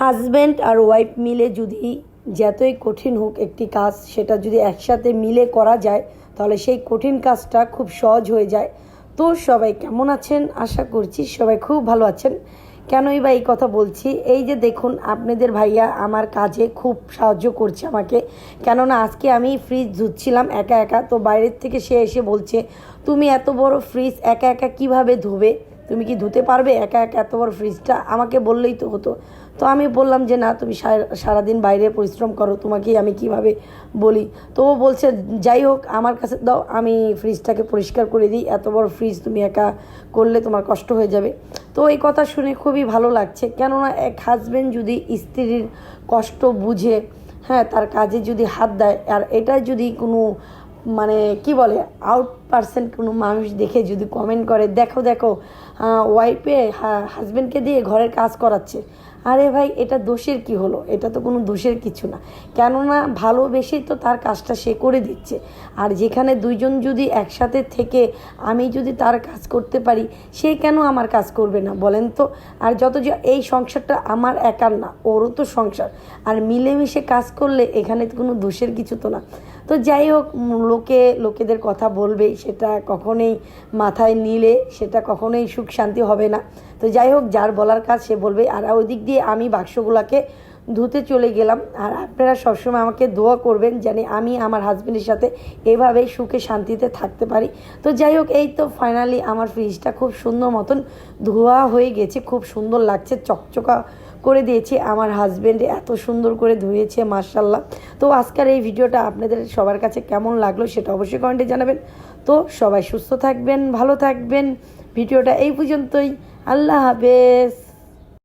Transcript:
Husband আর wife মিলে যদি যতই কঠিন হোক একটি কাজ, সেটা যদি একসাথে মিলে করা যায় তাহলে সেই কঠিন কাজটা খুব সহজ হয়ে যায়। তো সবাই কেমন আছেন? আশা করছি সবাই খুব ভালো আছেন। কেনই বা এই কথা বলছি, এই যে দেখুন আপনাদের ভাইয়া আমার কাজে খুব সাহায্য করছে আমাকে। কেননা আজকে আমি ফ্রিজ ধুচ্ছিলাম একা একা, তো বাইরের থেকে সে এসে বলছে, তুমি এত বড় ফ্রিজ একা একা কীভাবে ধোবে? তুমি কি ধুতে পারবে একা একা এত বড় ফ্রিজটা? আমাকে বললেই তো হতো। তো আমি বললাম যে না, তুমি সারাদিন বাইরে পরিশ্রম করো, তোমাকেই আমি কিভাবে বলি। তো ও বলছে যাই হোক আমার কাছে দাও, আমি ফ্রিজটাকে পরিষ্কার করে দিই, এত বড় ফ্রিজ তুমি একা করলে তোমার কষ্ট হয়ে যাবে। তো এই কথা শুনে খুবই ভালো লাগছে। কেননা এক হাজব্যান্ড যদি স্ত্রীর কষ্ট বুঝে, হ্যাঁ, তার কাজে যদি হাত দেয়, আর এটা যদি কোনো মানে কি বলে আউট পার্সেন্ট কোনো মানুষ দেখে যদি কমেন্ট করে, দেখো দেখো ওয়াইফে হাজব্যান্ডকে দিয়ে ঘরের কাজ করাচ্ছে, আরে ভাই এটা দোষের কি হলো? এটা তো কোনো দোষের কিছু না। কেননা ভালোবেসেই তো তার কাজটা সে করে দিচ্ছে। আর যেখানে দুইজন যদি একসাথে থেকে আমি যদি তার কাজ করতে পারি, সে কেন আমার কাজ করবে না বলেন তো? আর যত যে এই সংসারটা আমার একার না, ওরও তো সংসার। আর মিলেমিশে কাজ করলে এখানে তো কোনো দোষের কিছু তো না। তো যাই হোক, লোকেদের কথা বলবে, সেটা কখনোই মাথায় নিলে সেটা কখনোই সুখ শান্তি হবে না। তো যাই হোক, যার বলার কাজ সে বলবে। আর ওই দিক দিয়ে আমি বাক্সগুলোকে ধুতে চলে গেলাম। আর আপনারা সবসময় আমাকে দোয়া করবেন যেন আমি আমার হাজব্যান্ডের সাথে এভাবেই সুখে শান্তিতে থাকতে পারি। তো যাই হোক, এই তো ফাইনালি আমার ফ্রিজটা খুব সুন্দর মতন ধোয়া হয়ে গেছে, খুব সুন্দর লাগছে, চকচকা করে দিয়েছি। আমার হাজব্যান্ড এত সুন্দর করে ধুয়েছে, মাশাল্লাহ। তো আজকের এই ভিডিওটা আপনাদের সবার কাছে কেমন লাগলো সেটা অবশ্যই কমেন্টে জানাবেন। তো সবাই সুস্থ থাকবেন, ভালো থাকবেন। ভিডিওটা এই পর্যন্তই। আল্লাহ হাফেজ।